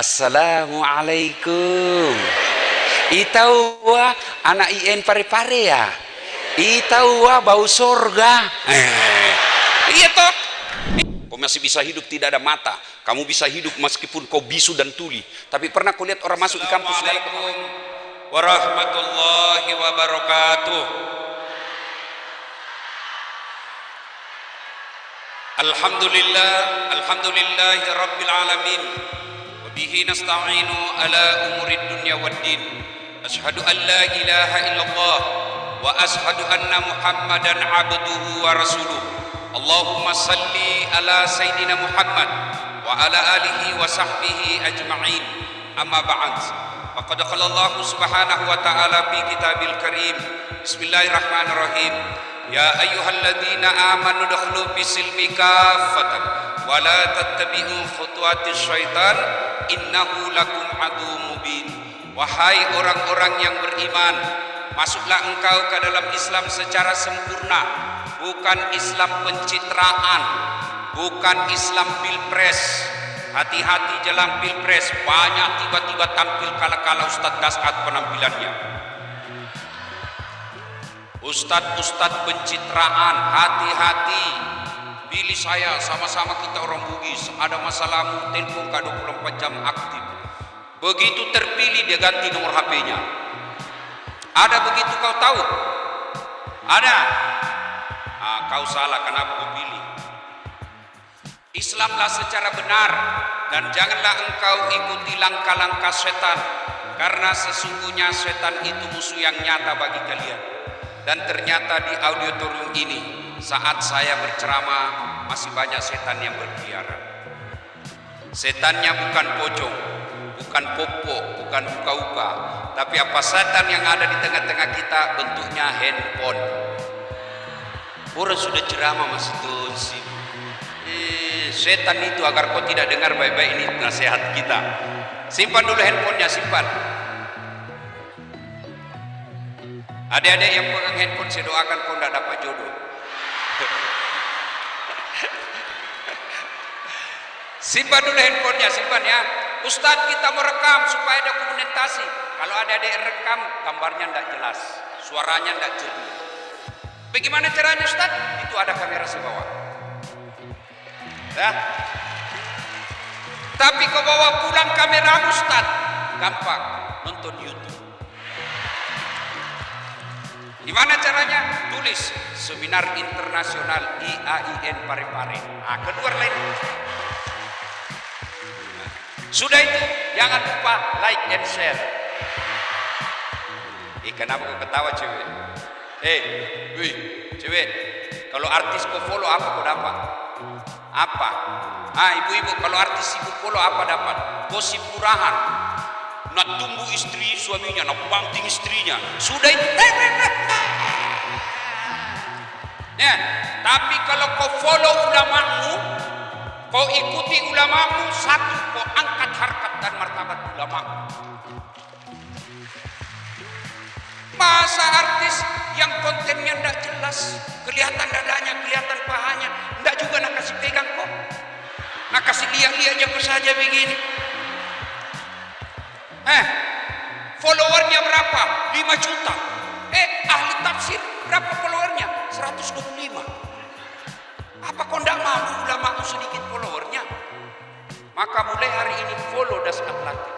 Assalamualaikum. Itawa anak IN pare-pare ya. Itawa bau surga. Iya toh. Kau masih bisa hidup tidak ada mata. Kamu bisa hidup meskipun kau bisu dan tuli. Tapi pernah kau lihat orang masuk di kampus? Assalamualaikum warahmatullahi wabarakatuh. Alhamdulillahi rabbil alamin. Wabihi nasta'inu ala umurid dunya waddin. Ashhadu an la ilaha illallah wa ashhadu anna muhammadan abduhu wa rasuluh. Allahumma salli ala sayyidina Muhammad wa ala alihi wa sahbihi ajma'in. Amma ba'd. Faqad qala Allah subhanahu wa ta'ala fi kitabil karim. Bismillahirrahmanirrahim. Ya ayyuhalladzina amanu dakhulu fis silmi kaffatan wa la tattabi'u khutuwatis syaitan innahu lakum aduwwum mubin. Wahai orang-orang yang beriman, masuklah engkau ke dalam Islam secara sempurna, bukan Islam pencitraan, bukan Islam pilpres. Hati-hati jelang pilpres, banyak tiba-tiba tampil kala-kala Ustadz Dasat penampilannya. Ustadz pencitraan, hati-hati. Pilih saya, sama-sama kita orang Bugis. Ada masalahmu, telepon ke 24 jam aktif. Begitu terpilih dia ganti nomor HP-nya. Ada begitu kau tahu? Ada. Kau salah, kenapa kau pilih? Islamlah secara benar dan janganlah engkau ikuti langkah-langkah setan, karena sesungguhnya setan itu musuh yang nyata bagi kalian. Dan ternyata di auditorium ini saat saya berceramah masih banyak setan yang berkeliaran. Setannya bukan pocong, bukan popo, bukan uka-uka, tapi apa setan yang ada di tengah-tengah kita bentuknya handphone. Orang sudah ceramah masih tuh setan itu agar kau tidak dengar baik-baik ini nasihat kita. Simpan dulu handphonenya, simpan. Adik-adik yang pegang handphone, saya doakan kau tidak dapat jodoh. Simpan dulu handphonenya, simpan ya. Ustadz, kita mau rekam supaya ada dokumentasi. Kalau adik-adik rekam, gambarnya tidak jelas, suaranya tidak jernih. Bagaimana caranya Ustadz? Itu ada kamera sebawah. Dah. Tapi kau bawa pulang kamera Ustaz, gampang, nonton YouTube. Gimana caranya? Tulis Seminar Internasional IAIN Parepare. Kedua lain. Sudah itu, jangan lupa like and share. Kenapa kau ketawa cewek? Cewek, kalau artis kau follow apa kau dapat? Apa? Ibu-ibu, kalau artis ibu follow apa dapat? Gosip murahan. Nak tunggu istri suaminya, nak banting istrinya. Sudah itu. Ya, tapi kalau kau follow ulamamu, kau ikuti ulamamu, satu, kau angkat harkat dan martabat ulamamu. Masa artis yang kontennya tidak jelas, kelihatan dadanya, kelihatan pahanya, tidak juga nak kasih pegang kok, nak kasih lihat-lihat aja saja begini. Followernya berapa? 5 juta. Ahli tafsir berapa followernya? 125. Apa kau tidak malu ulama sedikit followernya? Maka mulai hari ini follow Dasat Latif.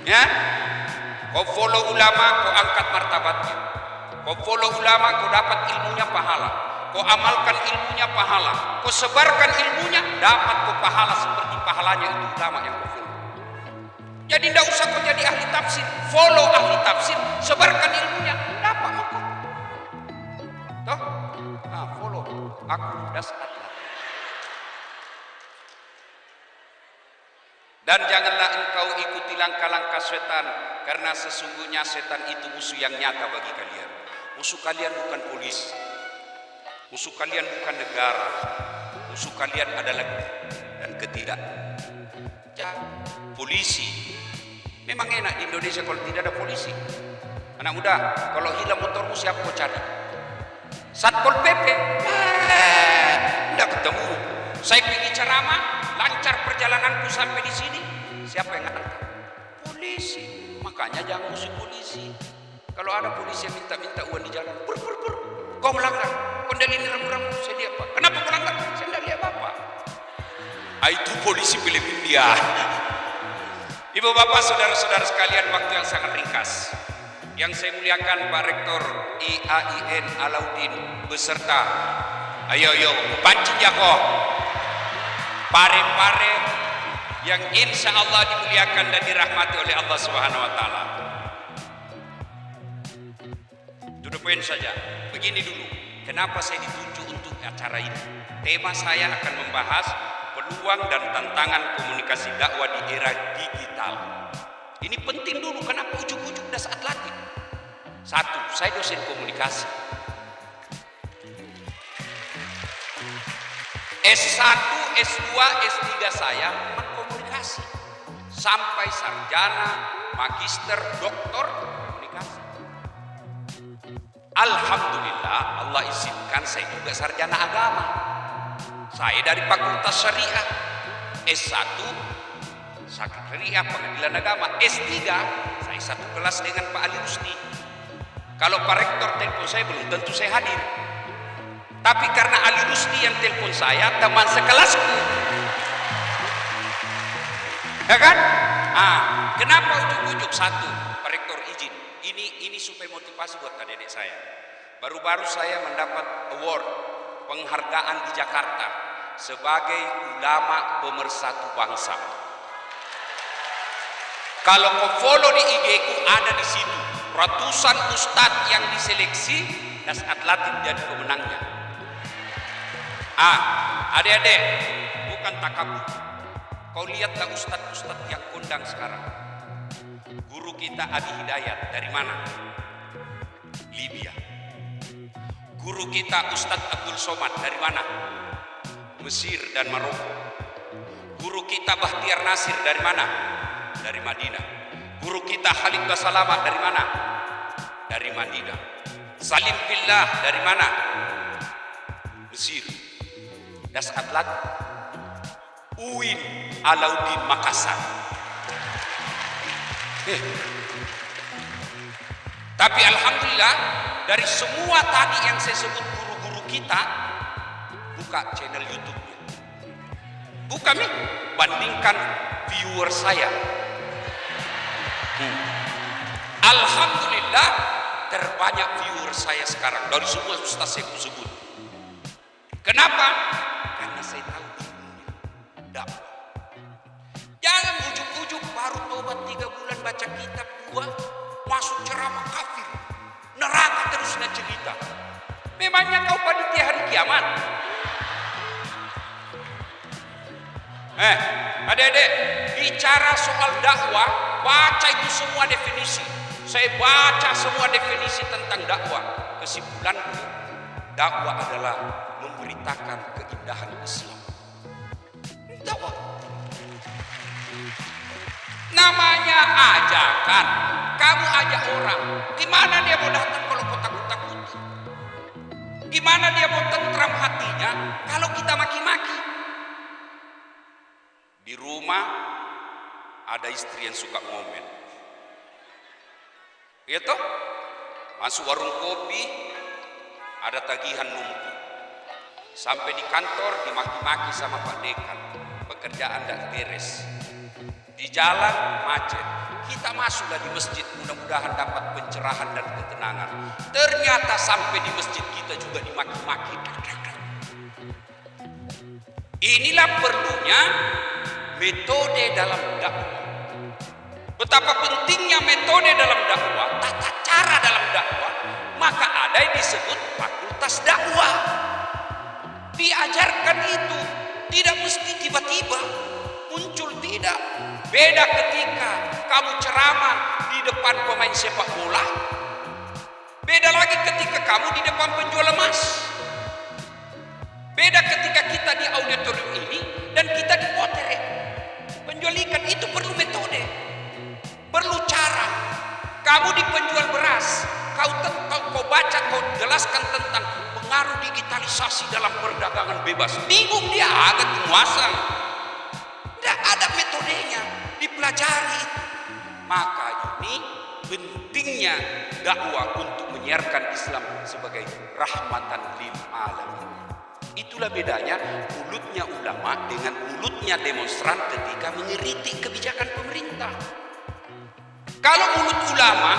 Ya, kau follow ulama, kau angkat martabatnya. Kau follow ulama, kau dapat ilmunya pahala. Kau amalkan ilmunya pahala. Kau sebarkan ilmunya, dapat kau pahala seperti pahalanya itu ulama yang kau follow. Jadi tidak usah kau jadi ahli tafsir, follow ahli tafsir, sebarkan ilmunya, dapat kau. Toh? Follow aku Dasat Latif. Dan janganlah engkau ikuti langkah-langkah setan, karena sesungguhnya setan itu musuh yang nyata bagi kalian. Musuh kalian bukan polisi, musuh kalian bukan negara, musuh kalian adalah dan ketidak. Polisi memang enak di Indonesia kalau tidak ada polisi. Anak muda, kalau hilang motormu siapa kau cari? Satpol PP, tidak ketemu Saya pergi ceramah, lancar perjalananku sampai di sini. Siapa yang ngantar? Polisi. Makanya jangan musuh polisi. Kalau ada polisi yang minta uang di jalan, pur, kau melanggar. Kondali ini rambu-rambu. Saya lihat Pak. Kenapa kau melanggar? Saya tidak lihat Bapak. Itu polisi Filipina dia. Ibu bapak, saudara-saudara sekalian, waktu yang sangat ringkas. Yang saya muliakan Pak Rektor IAIN Alauddin beserta ayo pancing jako pare-pare yang insya Allah dimuliakan dan dirahmati oleh Allah Subhanahu Wa Taala. Duduk poin saja. Begini dulu, kenapa saya ditunjuk untuk acara ini? Tema saya akan membahas peluang dan tantangan komunikasi dakwah di era digital. Ini penting dulu, kenapa ujuk-ujuk das atletik? Satu, saya dosen komunikasi. S1, S2, S3 saya komunikasi. Sampai sarjana, magister, doktor komunikasi. Alhamdulillah, Allah izinkan saya juga sarjana agama. Saya dari Fakultas Syariah, S1 Syariah Pengadilan Agama, S3 saya satu kelas dengan Pak Ali Rusdi. Kalau Pak Rektor telepon saya belum tentu saya hadir. Tapi karena Ali Rusdi yang telepon saya, teman sekelasku. Ya kan? Kenapa ujuk-ujuk? Satu, Pak Rektor izin. Ini supaya motivasi buat adik-adik saya. Baru-baru saya mendapat award penghargaan di Jakarta sebagai ulama pemersatu bangsa. Kalau kau follow di IG ku ada di situ ratusan ustadz yang diseleksi dan atletik jadi pemenangnya. Adik-adik, bukan takabur. Kau lihatlah ustadz yang kondang sekarang. Guru kita Adi Hidayat dari mana? Libya. Guru kita Ustadz Abdul Somad dari mana? Mesir dan Maroko. Guru kita Bahtiar Nasir dari mana? Dari Madinah. Guru kita Khalid Basalamah dari mana? Dari Madinah. Salim Billah dari mana? Mesir. Das Atlat UIN Alauddin Makassar. Tapi alhamdulillah, dari semua tadi yang saya sebut guru-guru kita, buka channel YouTube-nya. Buka nih, bandingkan viewer saya. Alhamdulillah, terbanyak viewer saya sekarang dari semua ustaz saya sebut. Kenapa? Karena saya tahu ilmunya dakwah. Jangan ujuk-ujuk baru tobat 3 bulan baca kitab 2 masuk ceramah kafir, neraka terus nak cerita. Memangnya kau panitia hari kiamat? Adik-adik, bicara soal dakwah, baca itu semua definisi. Saya baca semua definisi tentang dakwah. Kesimpulanku, dakwah adalah memberitakan keindahan Islam. Dakwah namanya ajakan. Kamu ajak orang, gimana dia mau datang kalau kau takut-takut? Gimana dia mau tentram hatinya kalau kita maki-maki? Di rumah ada istri yang suka ngomel, ya toh? Masuk warung kopi ada tagihan numpuk. Sampai di kantor dimaki-maki sama Pak Dekan, pekerjaan tidak beres. Di jalan macet. Kita masuklah di masjid, mudah-mudahan dapat pencerahan dan ketenangan. Ternyata sampai di masjid kita juga dimaki-maki. Inilah perlunya metode dalam dakwah. Betapa pentingnya metode dalam dakwah, tata cara dalam dakwah. Maka ada yang disebut fakultas dakwah. Diajarkan itu, tidak mesti tiba-tiba muncul, tidak. Beda ketika kamu ceramah di depan pemain sepak bola. Beda lagi ketika kamu di depan penjual emas. Beda ketika kita di auditorium ini dan kita di potret. Penjual ikan itu perlu metode, perlu cara. Kamu di penjual beras, kau baca, kau jelaskan tentang taruh digitalisasi dalam perdagangan bebas. Bingung dia, agak penguasa. Tidak ada metodenya, dipelajari. Maka ini pentingnya dakwah untuk menyiarkan Islam sebagai rahmatan lil alamin. Itulah bedanya mulutnya ulama dengan mulutnya demonstran ketika mengkritik kebijakan pemerintah. Kalau mulut ulama,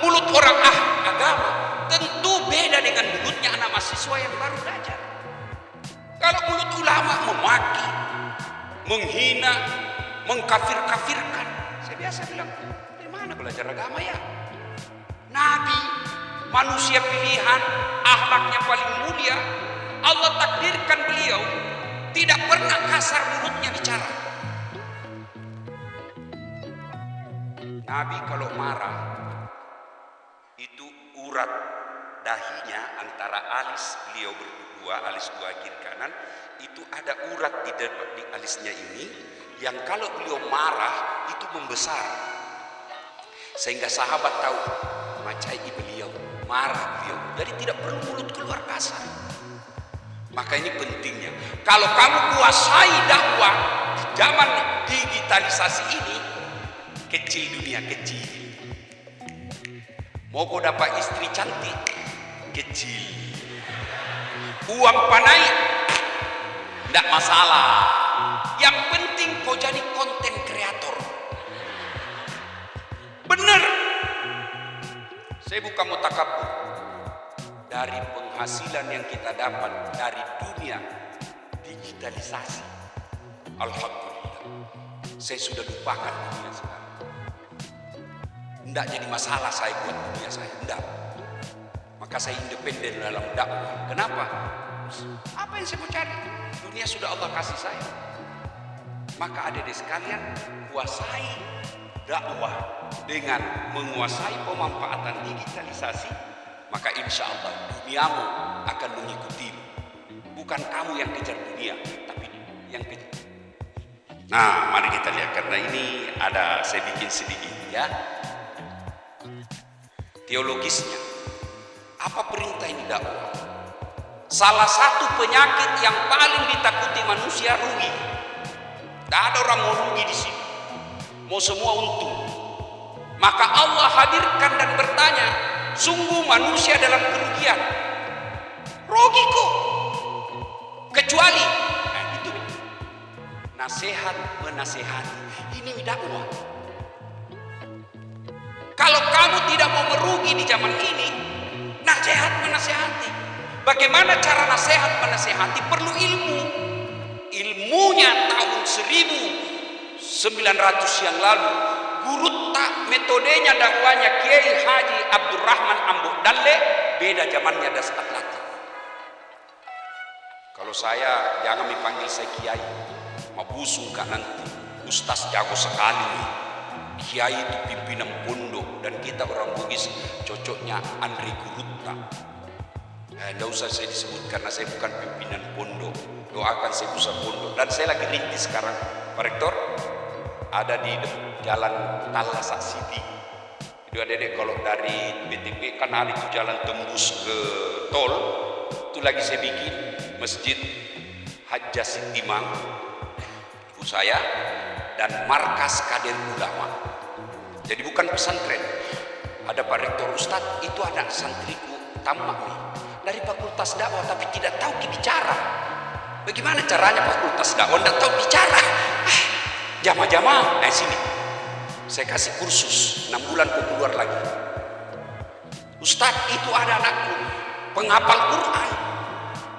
mulut orang agama, tentu beda dengan mulutnya anak mahasiswa yang baru belajar. Kalau mulut ulama memaki, menghina, mengkafir-kafirkan, saya biasa bilang, dari mana belajar agama ya? Nabi, manusia pilihan, akhlaknya paling mulia, Allah takdirkan beliau tidak pernah kasar mulutnya bicara. Nabi kalau marah itu urat dahinya antara alis beliau berdua, alis dua kiri kanan, itu ada urat di alisnya ini yang kalau beliau marah itu membesar, sehingga sahabat tahu macai beliau marah beliau, jadi tidak perlu mulut keluar kasar. Maka ini pentingnya, kalau kamu kuasai dakwah di zaman digitalisasi ini, kecil dunia kecil. Mau kau dapat istri cantik, kecil. Uang panai, tidak masalah. Yang penting kau jadi konten kreator. Benar. Saya bukan mutakabur. Dari penghasilan yang kita dapat dari dunia digitalisasi, alhamdulillah, saya sudah lupakan dunia sekarang. Tidak jadi masalah saya buat dunia saya, tidak. Maka saya independen dalam dakwah. Kenapa? Apa yang saya mau cari? Dunia sudah Allah kasih saya. Maka adik-adik sekalian, kuasai dakwah dengan menguasai pemanfaatan digitalisasi, maka insya Allah duniamu akan mengikutimu. Bukan kamu yang kejar dunia, tapi yang kejar. Nah, mari kita lihat, karena ini ada saya bikin sedikit ya. Teologisnya, apa perintah ini dakwah? Salah satu penyakit yang paling ditakuti manusia rugi. Tidak ada orang mau rugi di sini, mau semua untung. Maka Allah hadirkan dan bertanya, sungguh manusia dalam kerugian. Rugi kok. Kecuali, nah itu nasihat menasehati. Ini dakwah. Kalau kamu tidak mau merugi di zaman ini, nasihat menasehati. Bagaimana cara nasihat menasehati? Perlu ilmu. Ilmunya tahun 1900 yang lalu, guru tak metodenya dakwanya Kiai Haji Abdurrahman Ambo Dalle, beda zamannya das Atlantik. Kalau saya jangan dipanggil saya Kiai, mabusung kak nanti. Ustaz jago sekali nih. Kiai itu pimpinan pondok, dan kita orang Bugis cocoknya Andri Gurutta. Tidak usah saya disebut karena saya bukan pimpinan pondok. Doakan saya bisa pondok, dan saya lagi rintis sekarang, Pak Rektor, ada di jalan Talasa City. Itu adik-adik kalau dari BTP kan ada itu jalan tembus ke tol, itu lagi saya bikin masjid Hajjah Sitimang, ibu saya, dan markas kader ulama. Jadi bukan pesantren. Ada Pak Rektor Ustadz, itu anak santriku tamak nih, dari fakultas dakwah tapi tidak tahu bicara. Bagaimana caranya fakultas dakwah tidak tahu bicara? Jamaah-jamaah, sini. Saya kasih kursus 6 bulan kau keluar lagi. Ustadz, itu ada anakku penghafal Quran,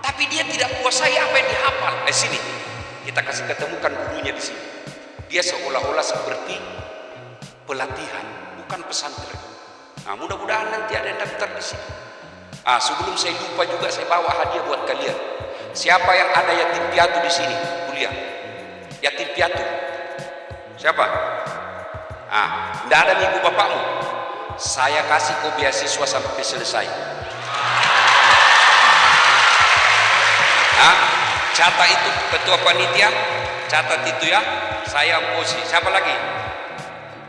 tapi dia tidak kuasai apa yang dihafal. Sini. Kita kasih ketemukan gurunya di sini. Dia seolah-olah seperti pelatihan, bukan pesantren. Nah, mudah-mudahan nanti ada yang daftar di sini. Sebelum saya lupa juga, saya bawa hadiah buat kalian. Siapa yang ada yatim piatu di sini kuliah? Yatim piatu. Siapa? Tidak ada ibu bapakmu. Saya kasih kau beasiswa sampai selesai. Catat itu ketua panitia, catat itu ya. Saya Posi. Siapa lagi?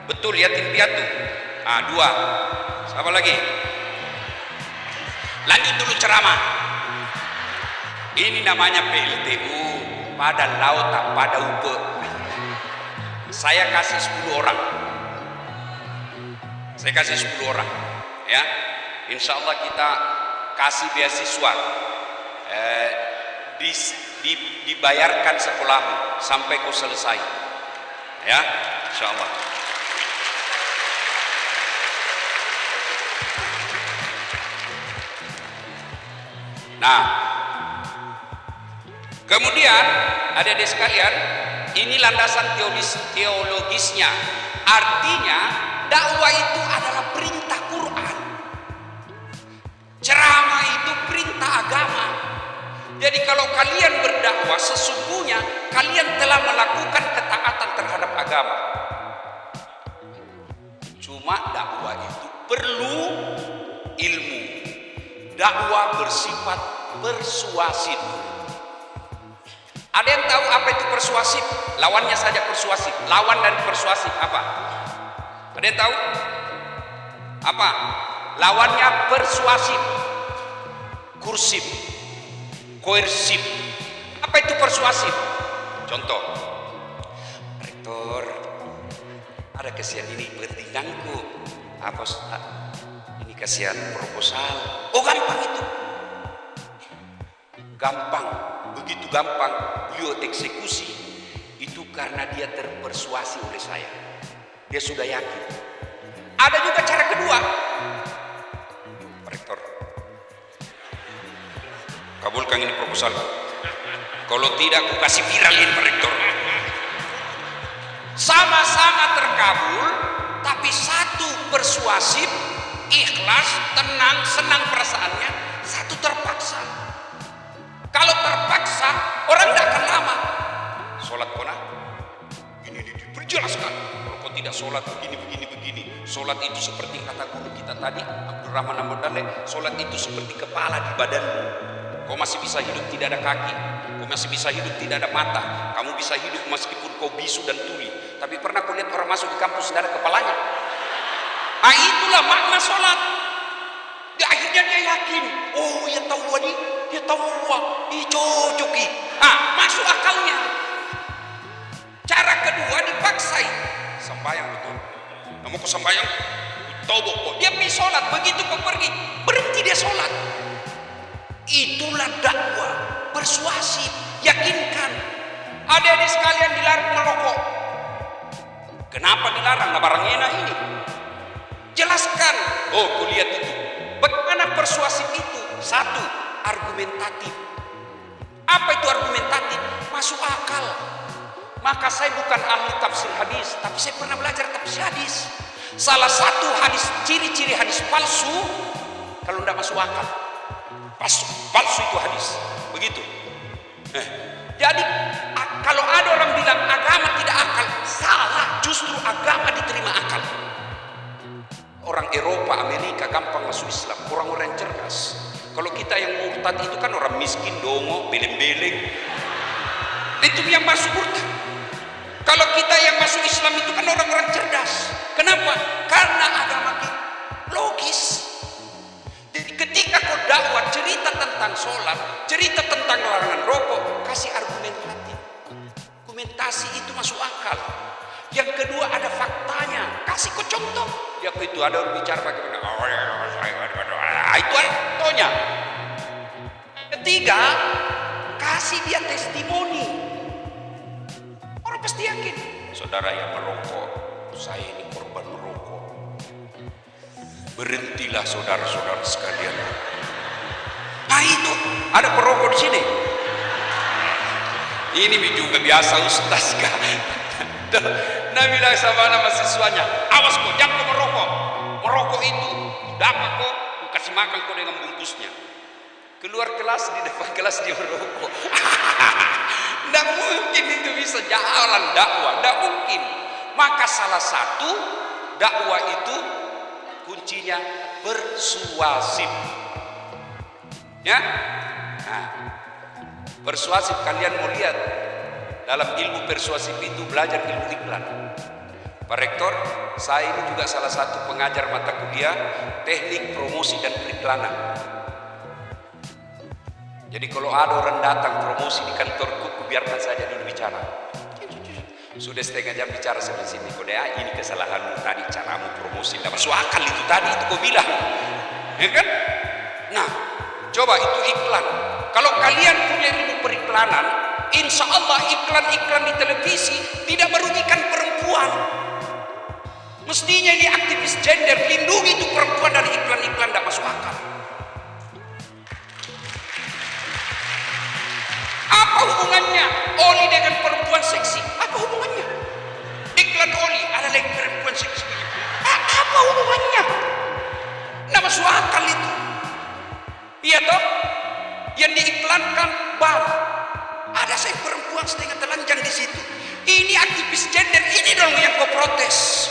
Betul, yatim piatu. 2. Siapa lagi? Lanjut dulu ceramah. Ini namanya PLTU, pada laut tak pada upe. Saya kasih 10 orang. Saya kasih 10 orang. Ya. Insya Allah kita kasih beasiswa. Dibayarkan sekolahmu sampai kau selesai. Ya, insya Allah. Nah, kemudian adik-adik sekalian, ini landasan teologisnya. Artinya dakwah itu adalah perintah Quran, ceramah itu perintah agama. Jadi kalau kalian berdakwah, sesungguhnya kalian telah melakukan ketaatan terhadap agama. Cuma dakwah itu perlu ilmu. Dakwah bersifat persuasif. Ada yang tahu apa itu persuasif? Lawannya saja persuasif. Lawan dari persuasif apa? Ada yang tahu? Apa? Lawannya persuasif. Kursif. Koersif. Apa itu persuasif? Contoh. Rektor, ada kasihan ini pentingkanku. Apa? Ini kasihan proposal. Oh, gampang itu. Gampang. Begitu gampang beliau eksekusi. Itu karena dia terpersuasi oleh saya. Dia sudah yakin. Ada juga cara kedua. Rektor, kabulkan ini proposal. Kalau tidak, aku kasih viralin Pak Rektor. Sama-sama terkabul, tapi satu persuasif, ikhlas, tenang, senang perasaannya. Satu terpaksa. Kalau terpaksa, orang tidak akan lama. Sholat kona, ini diperjelaskan. Kalau kau tidak sholat begini. Sholat itu seperti kata guru kita tadi, Abdurrahman Amudale, sholat itu seperti kepala di badanmu. Kau masih bisa hidup tidak ada kaki, kau masih bisa hidup tidak ada mata, kamu bisa hidup meskipun kau bisu dan tuli. Tapi pernah kau lihat orang masuk di kampus tidak ada kepalanya? Ah, itulah makna sholat. Di akhirnya dia yakin, oh ya tahu ini, ya tahu ini cocok ini. Ah, masuk akalnya. Cara kedua dipaksai, sembahyang betul. Kamu kau sembahyang, tobok kok. Dia pergi sholat, begitu kau pergi, berhenti dia sholat. Itulah dakwah persuasif, yakinkan. Adik-adik sekalian dilarang merokok. Kenapa dilarang? Nah, barang enak ini. Jelaskan. Oh, kau lihat itu. Bagaimana persuasif itu? Satu, argumentatif. Apa itu argumentatif? Masuk akal. Maka saya bukan ahli tafsir hadis, tapi saya pernah belajar tafsir hadis. Salah satu hadis, ciri-ciri hadis palsu, kalau tidak masuk akal. Palsu itu hadis. Begitu. Jadi kalau ada orang bilang agama tidak akal, salah. Justru agama diterima akal. Orang Eropa, Amerika gampang masuk Islam, orang-orang yang cerdas. Kalau kita yang murtad itu kan orang miskin, dongo, beleng-beleng. Itu yang masuk murtad. Kalau kita yang masuk Islam itu kan orang-orang cerdas. Kenapa? Karena agama kita logis. Jadi ketika kau dakwah cerita tentang sholat, cerita tentang larangan rokok, kasih argumentatif. Argumentasi itu masuk akal. Yang kedua ada faktanya, kasih kau contoh. Ya itu ada orang bicara bagaimana? Itu ada contohnya. Ketiga, kasih dia testimoni. Orang pasti yakin. Saudara yang merokok, saya ini korban merokok. Berhentilah saudara-saudara sekalian. Nah itu ada perokok di sini. Ini juga biasa ustaz kan. Nah bilang sama nama siswanya, awas kok, jangan kau merokok. Merokok itu dapat kok, kasih makan kau dengan bungkusnya. Keluar kelas, di depan kelas dia merokok. Tidak mungkin itu bisa jalan dakwah, tidak mungkin. Maka salah satu dakwah itu kuncinya persuasif. Ya, nah, persuasif kalian mau lihat dalam ilmu persuasif itu belajar ilmu iklan. Pak Rektor, saya ini juga salah satu pengajar mata kuliah teknik promosi dan periklanan. Jadi kalau ada orang datang promosi di kantorku, biarkan saja dulu bicara. Sudah setengah jam bicara sampai sini. Kode ini kesalahanmu tadi, caramu promosi tidak masuk akal itu tadi itu kau bilang, ya kan? Nah, coba itu iklan. Kalau kalian punya ilmu periklanan, insya Allah iklan-iklan di televisi tidak merugikan perempuan. Mestinya ini aktivis gender, lindungi itu perempuan dari iklan-iklan tidak masuk akal. Apa hubungannya oli dengan perempuan seksi? Apa hubungannya? Iklan oli ada lagi perempuan seksi. Apa hubungannya? Nggak masuk akal itu. Iya toh? Yang diiklankan bar. Ada saya perempuan setengah telanjang di situ. Ini aktivis gender, ini dong yang kau protes.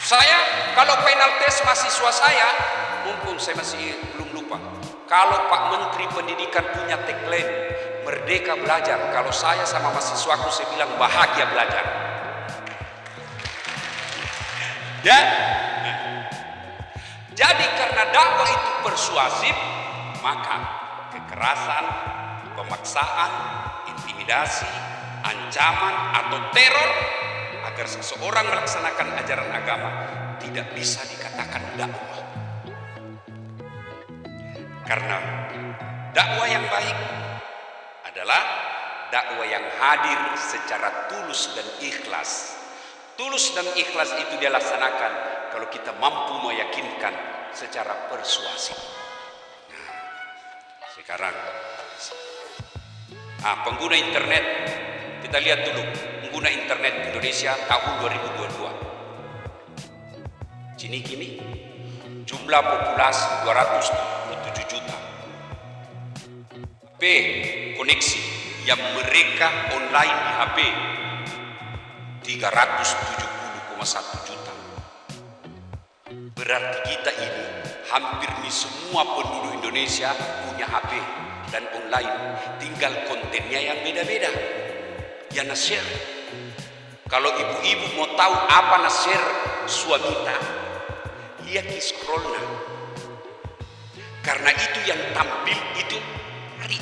Saya kalau final test mahasiswa saya, mumpung saya masih belum lupa. Kalau Pak Menteri Pendidikan punya tagline Merdeka Belajar, kalau saya sama mahasiswaku saya bilang bahagia belajar. Ya. Jadi karena dakwah itu persuasif, maka kekerasan, pemaksaan, intimidasi, ancaman atau teror agar seseorang melaksanakan ajaran agama tidak bisa dikatakan dakwah. Karena dakwah yang baik adalah dakwah yang hadir secara tulus dan ikhlas. Tulus dan ikhlas itu dilaksanakan kalau kita mampu meyakinkan secara persuasif. Nah, sekarang pengguna internet, kita lihat dulu pengguna internet Indonesia tahun 2022. Kini jumlah populasi 207 juta. HP koneksi yang mereka online di HP 370,1 juta. Berarti kita ini hampir semua penduduk Indonesia punya HP dan online, tinggal kontennya yang beda-beda. Ya na-share. Kalau ibu-ibu mau tahu apa na-share suamita, lihat di scrollnya. Karena itu yang tampil itu hari.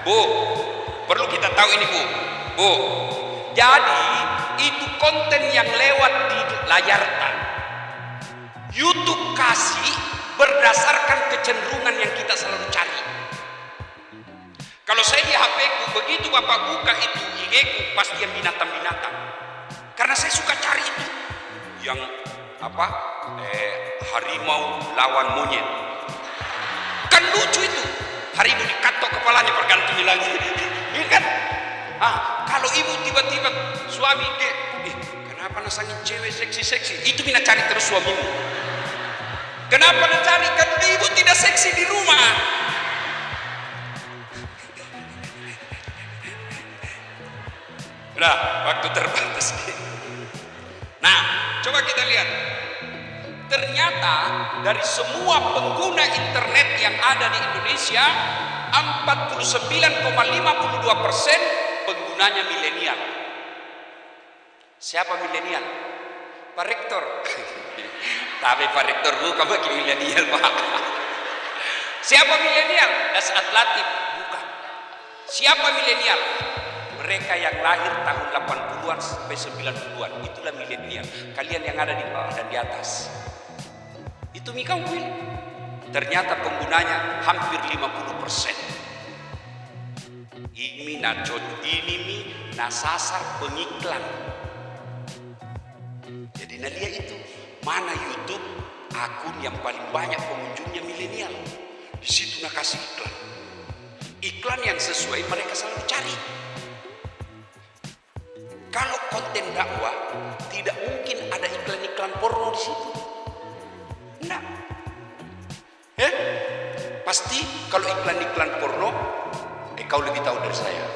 Bu, perlu kita tahu ini Bu. Jadi itu konten yang lewat di layar tan. YouTube kasih berdasarkan kecenderungan yang kita selalu cari. Kalau saya di HP ku, begitu Bapak buka itu IG ku, pasti yang binatang-binatang. Karena saya suka cari itu. Yang harimau lawan monyet. Kan lucu itu. Harimau dikatok kepalanya bergantung lagi. Iya kan? Kalau ibu tiba-tiba suami kenapa nasangin cewek seksi-seksi? Itu bina cari terus suamimu. Kenapa cari? Kan ibu tidak seksi di rumah. Udah, waktu terbatas. Nah, coba kita lihat. Ternyata dari semua pengguna internet yang ada di Indonesia, 49,52% penggunanya milenial. Siapa milenial? Pak Rektor. Tapi Pak Rektor bukan bagi milenial, Pak. Siapa milenial? Dasat Latif. Bukan. Siapa milenial? Mereka yang lahir tahun 80-an sampai 90-an. Itulah milenial. Kalian yang ada di bawah dan di atas. Itu mikawil. Ternyata penggunanya hampir 50%. Ini nasasar pengiklan. Jadi nalia itu mana YouTube akun yang paling banyak pengunjungnya milenial. Di situ nak kasih iklan. Iklan yang sesuai mereka selalu cari. Kalau konten dakwah tidak mungkin ada iklan-iklan porno di situ. Enggak. Pasti kalau iklan-iklan porno, kau lebih tahu dari saya.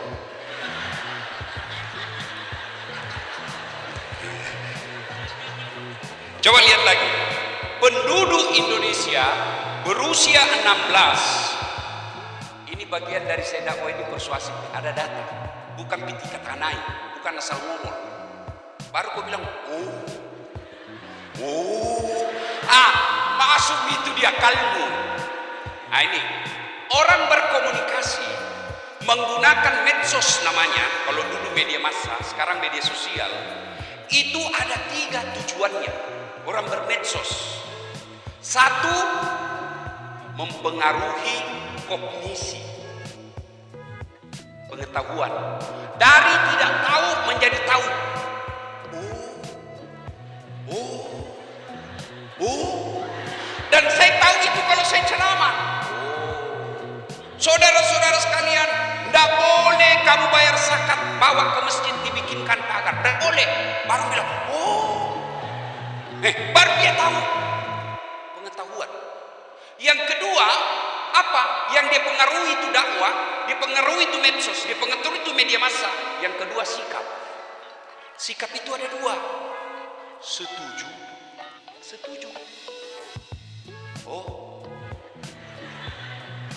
Coba lihat lagi. Penduduk Indonesia berusia 16. Ini bagian dari saya dakwah ini persuasif. Ada data. Bukan piti kata naik, bukan asal ngomong. Baru kau bilang, masuk itu di akalmu. Nah ini, orang berkomunikasi menggunakan medsos namanya, kalau dulu media massa, sekarang media sosial, itu ada 3 tujuannya. Orang bermedsos. 1, mempengaruhi kognisi, pengetahuan. Dari tidak tahu menjadi tahu. Dan saya tahu itu kalau saya ceramah. Saudara-saudara sekalian, tidak boleh kamu bayar zakat, bawa ke masjid dibikinkan pagar. Tidak boleh. Baru bilang, baru dia tahu. Pengetahuan. Yang kedua, apa? Yang dia pengaruhi itu dakwah, dia pengaruhi itu medsos, dia pengaruhi itu media massa. Yang kedua, sikap. Sikap itu ada 2. Setuju.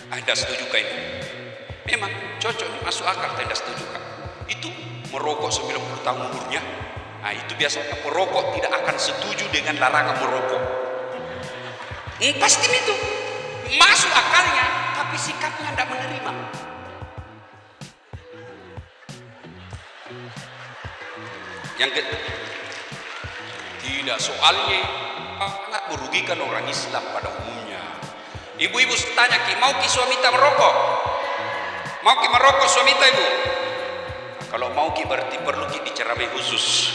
Anda setuju kan ini? Memang cocok, masuk akal. Anda setuju kan? Itu merokok 90 tahun umurnya. Nah itu biasanya perokok tidak akan setuju dengan larangan merokok. Pasti itu masuk akalnya, tapi sikapnya tidak menerima. Yang kedua, tidak, soalnya sangat merugikan orang Islam pada umumnya. Ibu-ibu tanya, mau ki suami tak merokok? Mau ki merokok suami tak ibu? Nah, kalau mau ki berarti perlu ki diceramai khusus.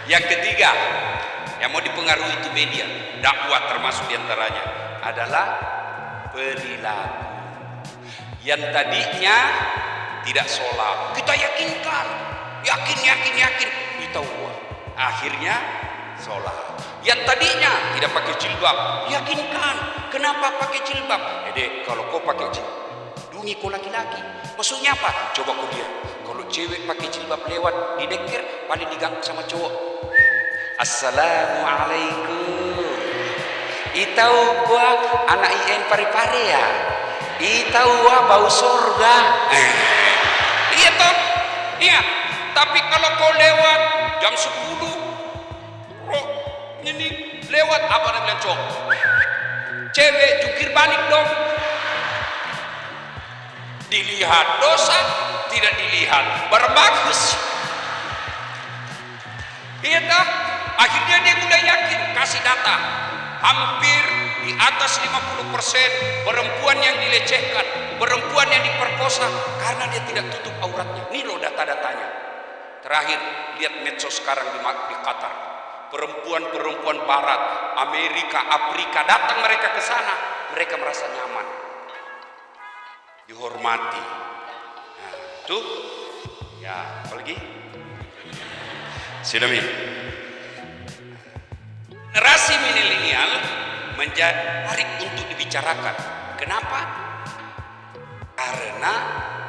Yang ketiga, yang mau dipengaruhi itu media, dakwah termasuk diantaranya adalah perilaku. Yang tadinya tidak sholat, kita yakinkan, yakin, kita buat. Akhirnya sholat. Yang tadinya tidak pakai jilbab, yakinkan, kenapa pakai jilbab? Dek, kalau kau pakai jilbab, dungi kau laki-laki. Maksudnya apa? Coba kau lihat, kalau cewek pakai jilbab lewat di deker, paling diganggu sama cowok. Assalamualaikum. Itau gua anak IN pare-pare ya. Itau gua bau surga. Iya toh? Iya. Tapi kalau kau lewat jam 10, ini lewat apa namanya cowok? Cewek jungkir balik dong. Dilihat dosa, tidak dilihat berbagus. Iya toh? Akhirnya dia mulai yakin, kasih data. Hampir di atas 50% perempuan yang dilecehkan, perempuan yang diperkosa karena dia tidak tutup auratnya. Ini loh data-datanya. Terakhir, lihat medsos sekarang di Qatar. Perempuan-perempuan barat, Amerika, Afrika, datang mereka ke sana. Mereka merasa nyaman, dihormati. Nah, tuh, ya, apalagi? Sudah generasi milenial menjadi menarik untuk dibicarakan. Kenapa? Karena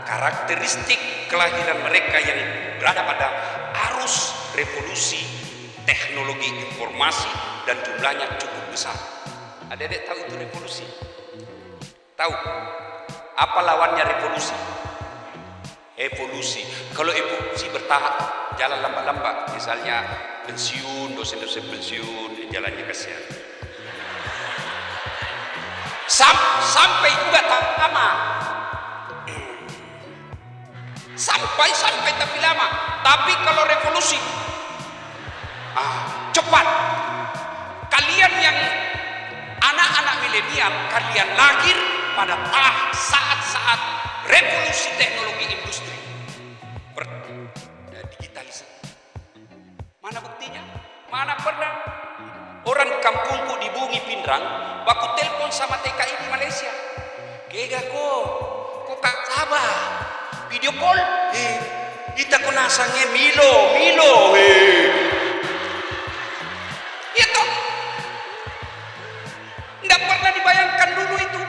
karakteristik kelahiran mereka yang berada pada arus revolusi teknologi informasi dan jumlahnya cukup besar. Adik-adik tahu itu revolusi? Tahu? Apa lawannya revolusi? Evolusi. Kalau evolusi bertahap, jalan lambat-lambat. Misalnya pensiun, dosen-dosen pensiun, jalannya kasihan. Sampai juga tak lama. Sampai tapi lama. Tapi kalau revolusi, cepat. Kalian yang anak-anak milenial, kalian lahir pada saat-saat revolusi teknologi industri, digitalisasi. Mana buktinya? Mana pernah orang di kampungku di Bungi Pindrang baku telepon sama TKI di Malaysia. Kega kok tak sabar video call, kita konasangnya Milo, itu tidak pernah dibayangkan dulu itu.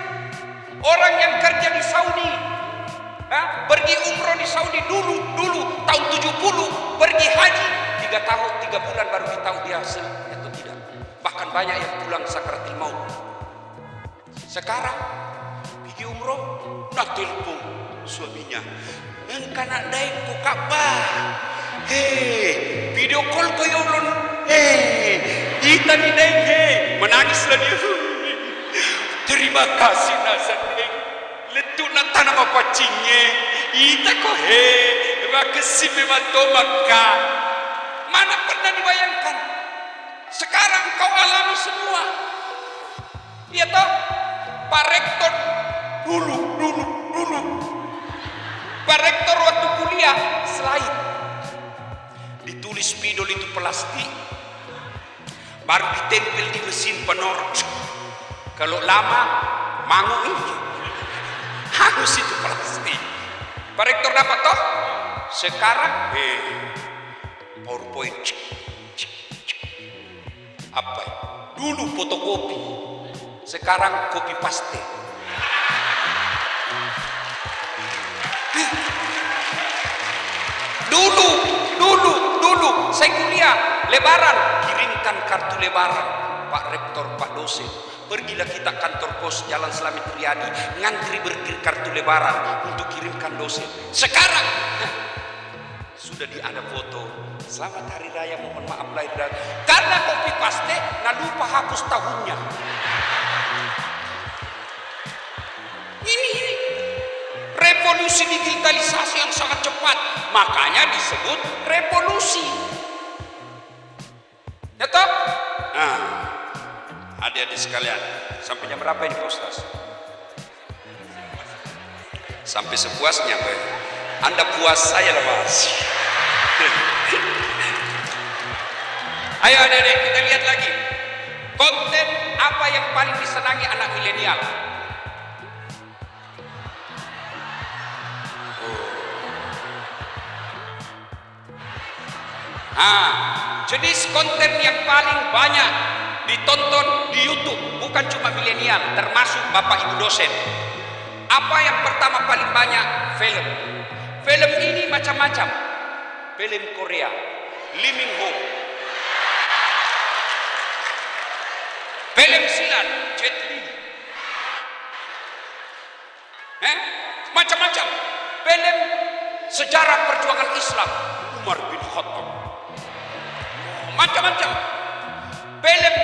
Orang yang kerja di Saudi, pergi umroh di Saudi dulu tahun 70, pergi haji 3 bulan baru ditahu dia hasil atau tidak. Bahkan banyak yang pulang sakaratul maut. Sekarang pergi umroh, nak telepon suaminya, engkau nak daik ku Ka'bah, Video call ko yulon. Ita ni Neng, menangislah dia. Terima kasih Nasan Neng. Letuk nak tanam apa cingnya. Ita ko makasih memang maka. Mana pernah dibayangkan? Sekarang kau alami semua. Iya toh? Pak Rektor dulu. Pak Rektor waktu kuliah slide. Ditulis spidol itu plastik. Baru ditempel di mesin penorot. Kalau lama mangu ini harus itu plastik. Pak Rektor dapat toh? Sekarang PowerPoint. Apa ya? Dulu fotokopi. Sekarang copy paste. Dulu saya kuliah lebaran, kirimkan kartu lebaran Pak Rektor, Pak dosen. Pergilah kita kantor pos Jalan Slamet Riyadi, ngantri berkirim kartu lebaran untuk kirimkan dosen. Sekarang sudah ada foto. Selamat Hari Raya, mohon maaf lahir dan karena copy paste, nah lupa hapus tahunnya. Ini revolusi digitalisasi yang sangat cepat, makanya disebut revolusi. Ya toh? Nah, adik-adik sekalian, sampai jam berapa ini Pak Ustaz? Sampai sepuasnya, Pak. Anda puas, saya lemas. Ayo adik-adik, kita lihat lagi. Konten apa yang paling disenangi anak milenial? Jenis konten yang paling banyak ditonton di YouTube, bukan cuma milenial, termasuk bapak ibu dosen. Apa yang pertama paling banyak? Film. Film ini macam-macam. Film Korea, Lee Min Ho. Film silat, Jet Li. Macam-macam. Film sejarah perjuangan Islam, Umar bin Khattab. Macam-macam. Film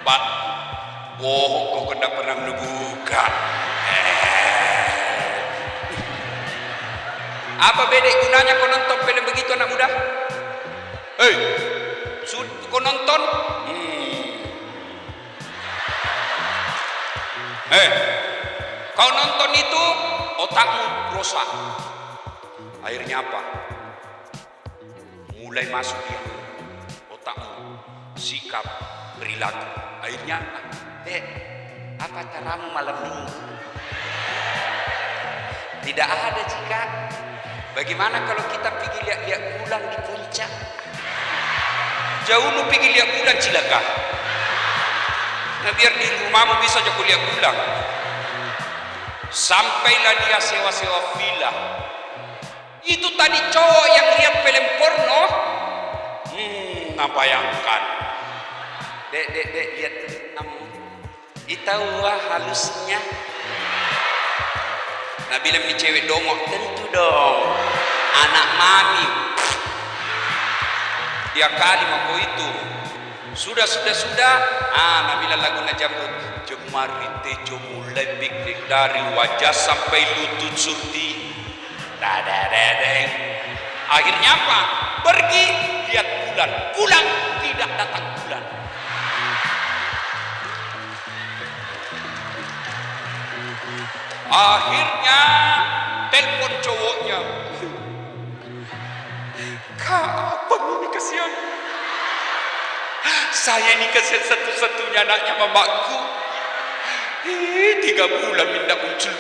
Pak, bohong kau kena pernah membuka. Apa beda gunanya kau nonton film begitu anak muda? Kau nonton? Kau nonton itu otakmu rusak. Akhirnya apa? Mulai masuk dia otakmu, sikap, perilaku. Akhirnya apa caramu malam minggu? Tidak ada jika. Bagaimana kalau kita pergi lihat bulan di puncak? Jauh lu pergi lihat bulan Cilaka. Nah, biar di rumahmu bisa aja lihat bulan. Sampailah dia sewa-sewa villa. Itu tadi cowok yang lihat film porno. Nah bayangkan. Dek, lihat kamu. Itawa halusnya. Nah bila ini cewek dongok, tentu dong. Anak mami. Dia kali mau itu. Sudah. Nah bila lagu najambut. Jemari tejo mulai piknik dari wajah sampai lutut surti. Dadadadeng. Akhirnya apa? Pergi lihat bulan. Pulang tidak datang bulan. Akhirnya telepon cowoknya. Kak, apa ini kasihan? Saya ini kasihan satu-satunya anaknya mamaku. 3 bulan minta muncul.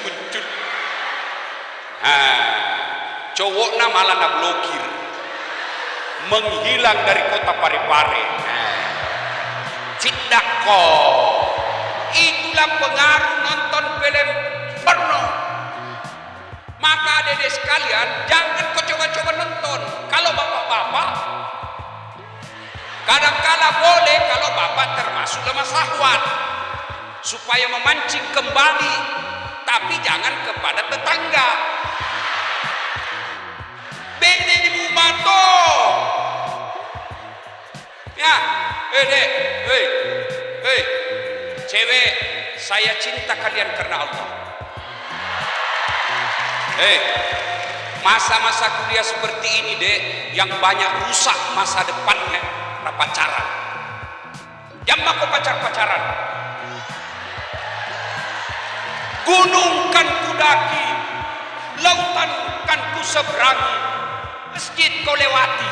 Cowoknya malah nak blokir, menghilang dari kota Parepare. Tidak kok. Itulah pengaruh nonton film porno. Maka adik-adik sekalian, jangan kau coba-coba nonton. Kalau bapak-bapak, kadang-kala boleh kalau bapak termasuk lemah syahwat, supaya memancing kembali. tapi jangan kepada tetangga. Bede di bumato. Ya, dek, hei, cewek, saya cinta kalian karena Allah. Masa-masa kuliah seperti ini, dek, yang banyak rusak masa depannya, pacaran. Jangan aku pacaran. Gunung kan ku daki, lautan kan ku seberangi, masjid kau lewati.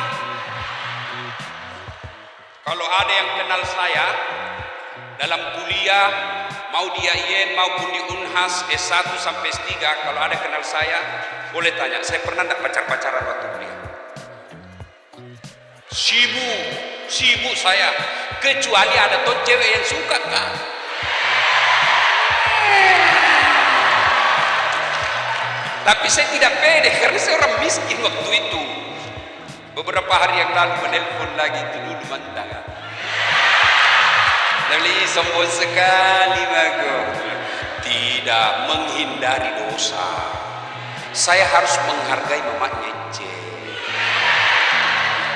Kalau ada yang kenal saya dalam kuliah, mau dia IAIN maupun di Unhas S1 sampai S3, kalau ada kenal saya, boleh tanya, saya pernah enggak pacaran waktu kuliah? Sibuk saya, kecuali ada tuh cewek yang suka kan. Tapi saya tidak pede karena saya orang miskin waktu itu. Beberapa hari yang lalu menelpon lagi itu dulu mantan. Tapi sombong sekali bago. Tidak menghindari dosa. Saya harus menghargai Mama Nyece.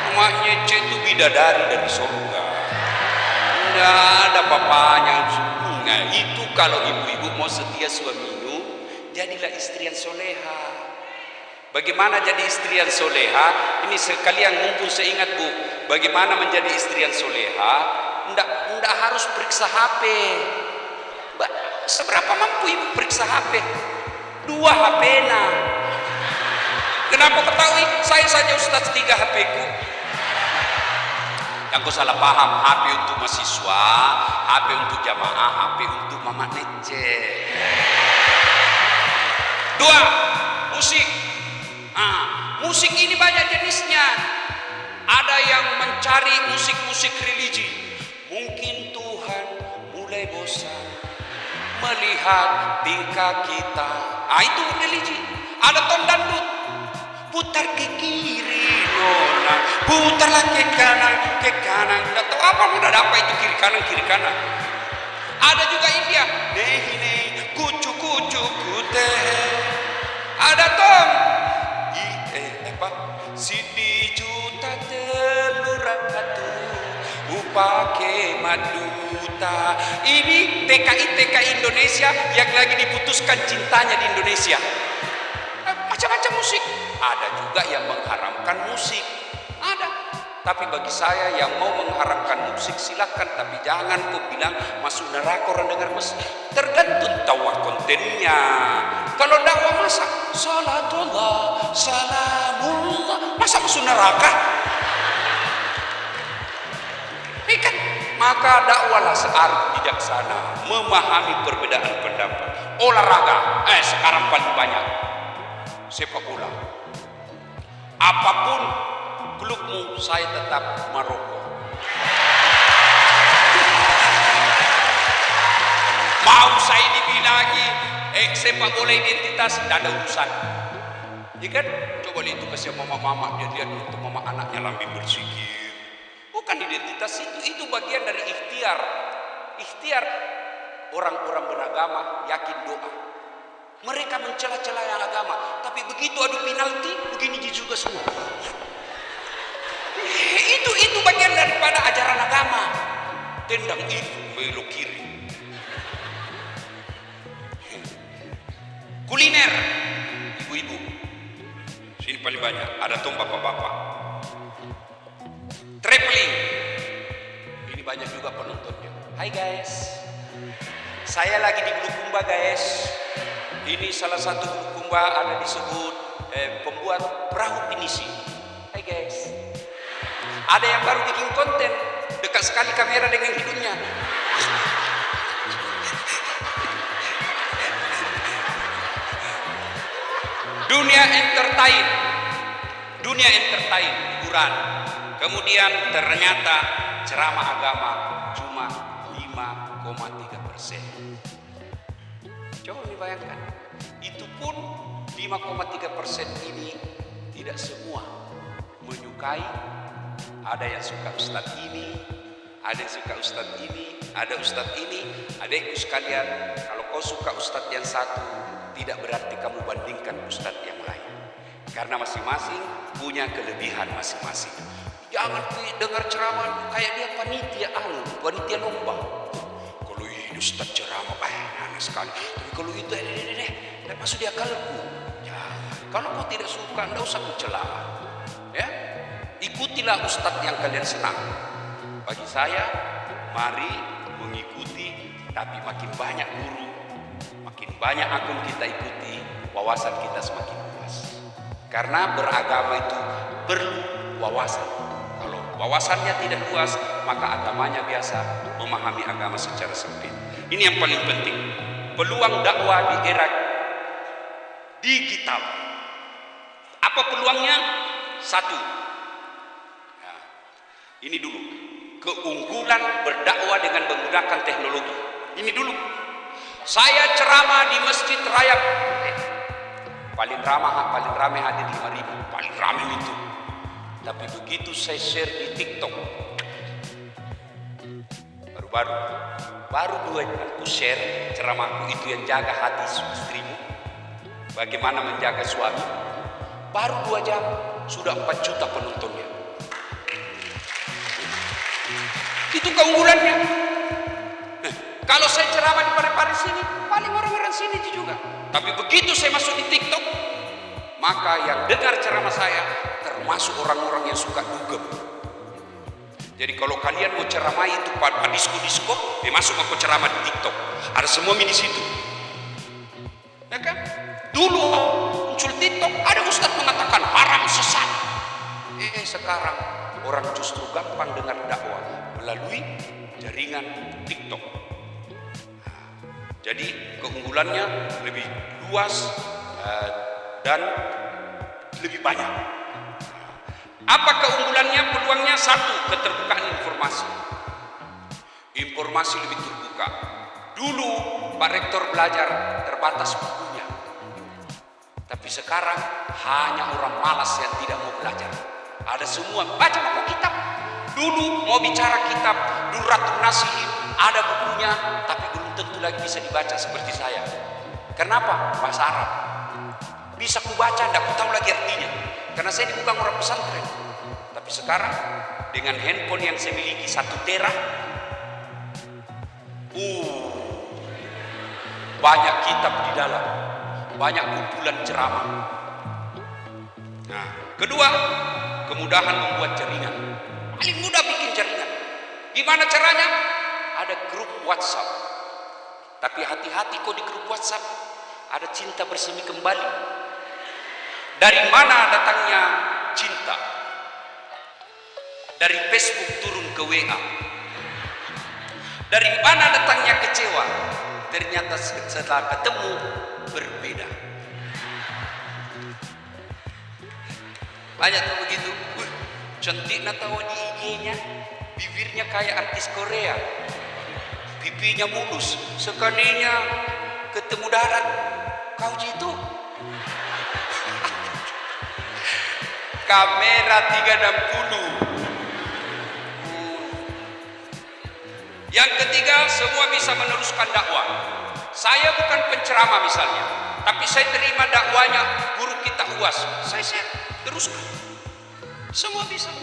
Mama Nyece itu bidadari dari surga. Tidak ada papanya. Nah, itu kalau ibu-ibu mau setia suamimu, jadilah istri yang soleha. Bagaimana jadi istri yang soleha? Ini sekalian mumpung saya ingat, Bu, bagaimana menjadi istri yang soleha? Nggak harus periksa HP. Seberapa mampu ibu periksa HP? 2 HP nah. Kenapa ketahui? Saya saja Ustaz 3 HP ku. Yang kau salah paham, HP untuk mahasiswa, HP untuk jamaah, HP untuk Mama Nece. 2, musik. Musik ini banyak jenisnya. Ada yang mencari musik-musik religi. Mungkin Tuhan mulai bosan melihat tingkah kita. Itu religi. Ada ton dangdut. Putar ke kiri, nona. Putarlah ke kanan. Tidak tahu apa udah apa itu kiri kanan. Ada juga India. Nehi, kucu kuteh. Ada ton. Siti juta telur ratu upake maduta. Ini TKI Indonesia yang lagi diputuskan cintanya di Indonesia. Macam-macam musik. Ada juga yang mengharamkan musik. Ada. Tapi bagi saya yang mau mengharamkan musik silakan, tapi jangan kau bilang masuk neraka orang dengar musik. Tergantung dakwah kontennya. Kalau dakwah masa salatullah, salamullah, masa masuk neraka? Ikan. Maka dakwahlah searif bijaksana, memahami perbedaan pendapat. Olahraga, sekarang paling banyak sepak bola. Apapun klubmu, saya tetap Maroko. Mau saya dibilagi sepak bola identitas, tidak ada urusan. Ya kan? Coba lihat itu kasih mama-mama, dia lihat untuk mama anaknya lambi bersikir. Bukan identitas itu bagian dari ikhtiar. Ikhtiar orang-orang beragama yakin doa. Mereka mencela-cela yang agama, tapi begitu adu penalti, begini juga semua. Itu bagian daripada ajaran agama. Tendang itu belok kiri. Kuliner, ibu-ibu, sini paling banyak. Ada tuh bapak-bapak. Traveling, ini banyak juga penontonnya. Hai guys, saya lagi di Bulukumba guys. Ini salah satu Bulukumba ada disebut pembuat perahu pinisi. Hai guys, ada yang baru bikin konten, dekat sekali kamera dengan hidungnya. Dunia entertain, hiburan. Kemudian ternyata ceramah agama cuma 5,3%. Coba dibayangkan, itu pun 5,3% ini tidak semua menyukai. Ada yang suka ustadz ini, ada yang suka ustadz ini, ada ustadz ini. Adekku sekalian, kalau kau suka ustadz yang satu, tidak berarti kamu bandingkan ustadz yang lain. Karena masing-masing punya kelebihan masing-masing. Jangan dengar ceramah kayak dia panitia lomba. Kalau ini ustadz ceramah, aneh sekali. Tapi kalau itu, tidak masuk di akalku. Kalau kau tidak suka, tidak usah kau ceramah. Ya, ikutilah ustadz yang kalian senang. Bagi saya, mari mengikuti, tapi makin banyak guru, makin banyak akun kita ikuti, wawasan kita semakin luas. Karena beragama itu perlu wawasan. Kalau wawasannya tidak luas, maka agamanya biasa memahami agama secara sempit. Ini yang paling penting. Peluang dakwah di era digital. Apa peluangnya? Satu. Nah, ini dulu. Keunggulan berdakwah dengan menggunakan teknologi. Ini dulu. Saya ceramah di Masjid Raya. Paling ramai hadir 5.000. Paling ramai itu. Tapi begitu saya share di TikTok, baru 2 jam aku share ceramahku itu yang jaga hati istrimu, bagaimana menjaga suami. Baru 2 jam sudah 4 juta penontonnya. Itu keunggulannya. Kalau saya ceramah di Parepare sini, paling orang-orang sini juga. Tapi begitu saya masuk di TikTok, maka yang dengar ceramah saya termasuk orang-orang yang suka dugem. Jadi kalau kalian mau ceramah itu pada disko, masuk aku ceramah di TikTok. Ada semua di situ. Ya kan? Dulu muncul TikTok, ada ustadz mengatakan haram sesat. Sekarang orang justru gampang dengar dakwah melalui jaringan TikTok. Jadi keunggulannya lebih luas dan lebih banyak. Apa keunggulannya? Peluangnya satu, keterbukaan informasi. Informasi lebih terbuka. Dulu Pak Rektor belajar terbatas bukunya. Tapi sekarang hanya orang malas yang tidak mau belajar. Ada semua baca buku kitab. Dulu mau bicara kitab Durratun Nasihin, ada bukunya, tapi belum tentu lagi bisa dibaca seperti saya. Kenapa? Bahasa Arab. Bisa ku baca, tidak ku tahu lagi artinya. Karena saya ini bukan orang pesantren. Tapi sekarang dengan handphone yang saya miliki 1 tera, banyak kitab di dalam, banyak kumpulan ceramah. Nah, kedua, kemudahan membuat jaringan. Paling mudah bikin jaringan. Gimana caranya? Ada grup WhatsApp. Tapi hati-hati kok di grup WhatsApp ada cinta bersemi kembali. Dari mana datangnya cinta? Dari Facebook turun ke WA. Dari mana datangnya kecewa? Ternyata setelah ketemu berbeda. Banyak tuh begitu. Cantik tahu di IG-nya, bibirnya kayak artis Korea, pipinya mulus. Sekalinya ketemu darat, kau jitu. Kamera 360. Yang ketiga, semua bisa meneruskan dakwah. Saya bukan penceramah misalnya, tapi saya terima dakwanya guru kita UAS. Saya teruskan. Semua bisa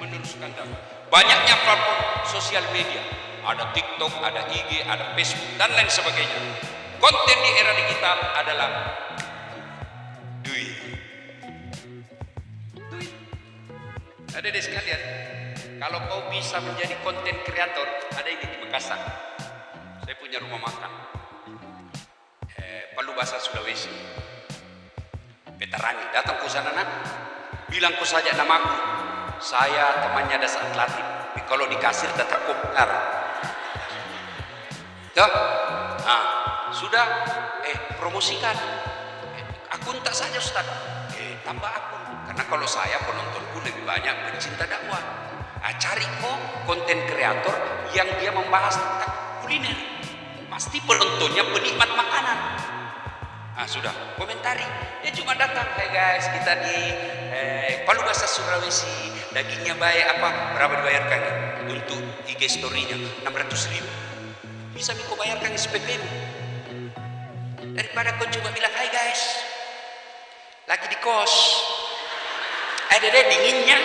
meneruskan dakwah. Banyaknya platform sosial media. Ada TikTok, ada IG, ada Facebook, dan lain sebagainya. Konten di era digital adalah duit. Adik-adik sekalian, kalau kau bisa menjadi konten kreator, ada ini di Makassar. Saya punya rumah makan. Palu Bahasa Sulawesi. Veterani, datang ke sana nak. Bilang ku saja namaku. Saya temannya Dasa Atlatif. Kalau dikasir tetap benar. Tuh. Nah, sudah promosikan. Akun tak saja Ustaz. Tambah akun. Karena kalau saya penontonku lebih banyak pencinta dakwah. Cari kok konten kreator yang dia membahas tentang kuliner. Pasti penontonnya penikmat makanan. Sudah, komentari. Dia cuma datang, hey guys, kita di Palu Bahasa Sulawesi, dagingnya baik apa? Berapa dibayarkan? Untuk IG story-nya 600.000. Bisa Miko bayarkan SPP-mu. Daripada kau cuma bilang, hai guys, lagi di kos, ada deh dinginnya.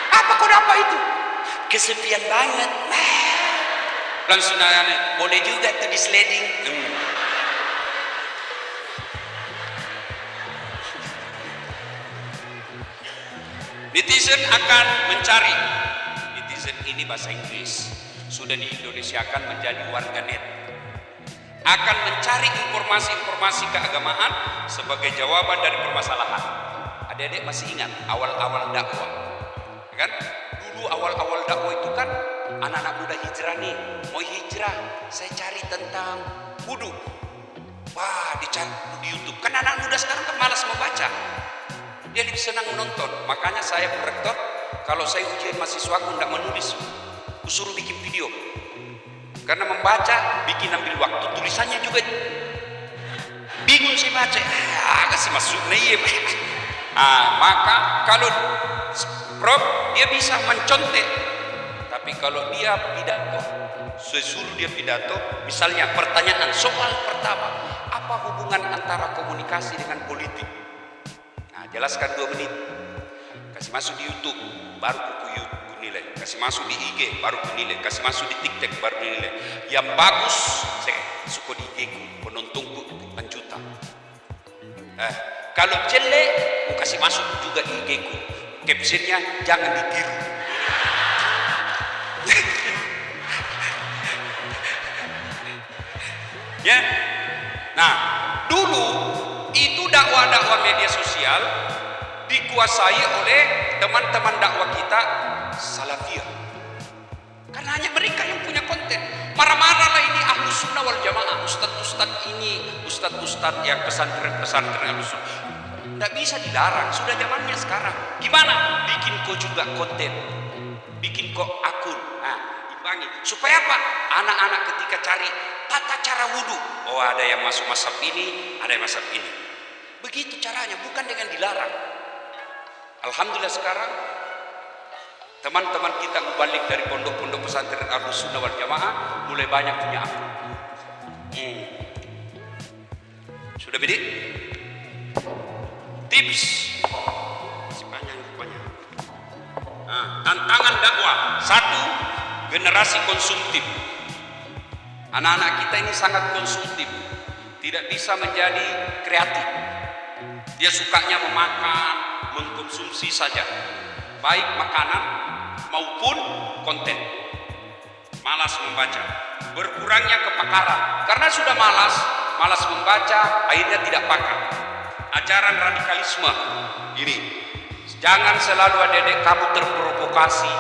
Apa kau dapat itu? Kesepian banget. Langsung nanya, boleh juga tuh di sledding. Netizen akan mencari. Netizen ini bahasa Inggris, sudah di Indonesia akan menjadi warganet. Akan mencari informasi-informasi keagamaan sebagai jawaban dari permasalahan. Adik-adik masih ingat awal-awal dakwah, kan? Dulu awal-awal dakwah itu kan anak-anak muda hijrah nih, mau hijrah, saya cari tentang wudu. Wah, dicari di YouTube. Kan anak muda sekarang kan malas membaca, dia lebih senang menonton. Makanya saya rektor, kalau saya ujian mahasiswa aku tidak menulis, aku suruh bikin video. Karena membaca bikin ambil waktu, tulisannya juga bingung saya baca. Agak sih masuk nih. Maka kalau Prof dia bisa mencontek, tapi kalau dia pidato, sesuruh dia pidato, misalnya pertanyaan soal pertama, apa hubungan antara komunikasi dengan politik? Nah, jelaskan 2 menit. Kasih masuk di YouTube, baru ku nilai. Kasih masuk di IG, baru ku nilai. Kasih masuk di TikTok, baru nilai. Yang bagus, saya suka di IG ku, penontonku jutaan juta. Kalau jelek, ku kasih masuk juga di IG ku. Captionnya jangan ditiru. Ya. Nah, dulu itu dakwah-dakwah media sosial dikuasai oleh teman-teman dakwah kita Salafiyah. Karena hanya mereka yang punya konten. Marah-marahlah ini Ahlus Sunnah wal Jamaah, ustadz-ustadz ini, ustadz-ustadz yang pesantren-pesantren Ahlus Sunnah. Tidak bisa dilarang, sudah zamannya sekarang. Gimana? Bikin kau juga konten, bikin kau akun. Nah, imbangi. Supaya apa? Anak-anak ketika cari tata cara wudhu, oh ada yang masuk mazhab ini, ada yang mazhab ini. Begitu caranya, bukan dengan dilarang. Alhamdulillah sekarang teman-teman kita mubalik dari pondok-pondok pesantren Ahlus Sunnah wal Jamaah mulai banyak punya akun. Sudah bidik? Tips masih banyak rupanya. Tantangan dakwah 1, generasi konsumtif. Anak-anak kita ini sangat konsumtif, tidak bisa menjadi kreatif. Dia sukanya memakan, mengkonsumsi saja, baik makanan maupun konten. Malas membaca, berkurangnya kepakaran karena sudah malas membaca, akhirnya tidak pakar. Ajaran radikalisme ini, jangan selalu adik-adik kamu terprovokasi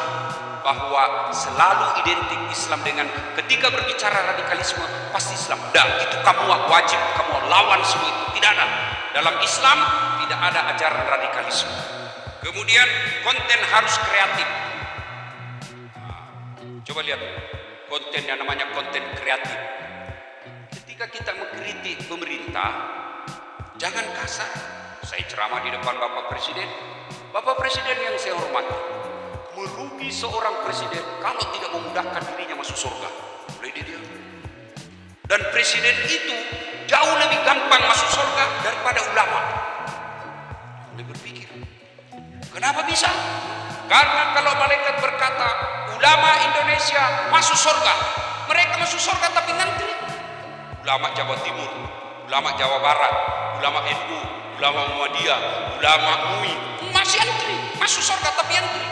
bahwa selalu identik Islam dengan ketika berbicara radikalisme pasti Islam. Itu kamu wajib, kamu lawan semua itu. Tidak ada. Dalam Islam tidak ada ajaran radikalisme. Kemudian konten harus kreatif. Coba lihat konten yang namanya konten kreatif. Ketika kita mengkritik pemerintah, jangan kasar. Saya ceramah di depan Bapak Presiden. Bapak Presiden yang saya hormati, merugi seorang presiden kalau tidak memudahkan dirinya masuk surga. Boleh dia. Dan presiden itu jauh lebih gampang masuk surga daripada ulama. Boleh berpikir. Kenapa bisa? Karena kalau malaikat berkata, ulama Indonesia masuk surga, mereka masuk surga tapi ngantri. Ulama Jawa Timur, ulama Jawa Barat, ulama NU, ulama Muhammadiyah, ulama MUI masih antri, masuk surga tapi antri.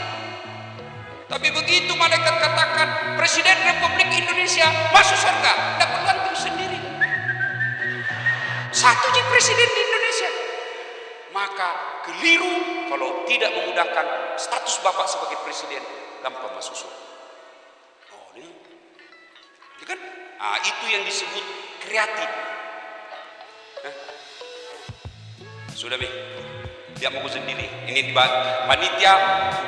Tapi begitu malaikat katakan Presiden Republik Indonesia masuk surga, tidak perlu antri sendiri. Satu aja presiden di Indonesia. Maka keliru kalau tidak memudahkan status Bapak sebagai presiden, gampang masuk surga. Oh, ini kan? Itu yang disebut kreatif. Sudah Bi, dia mau sendiri. Ini di panitia,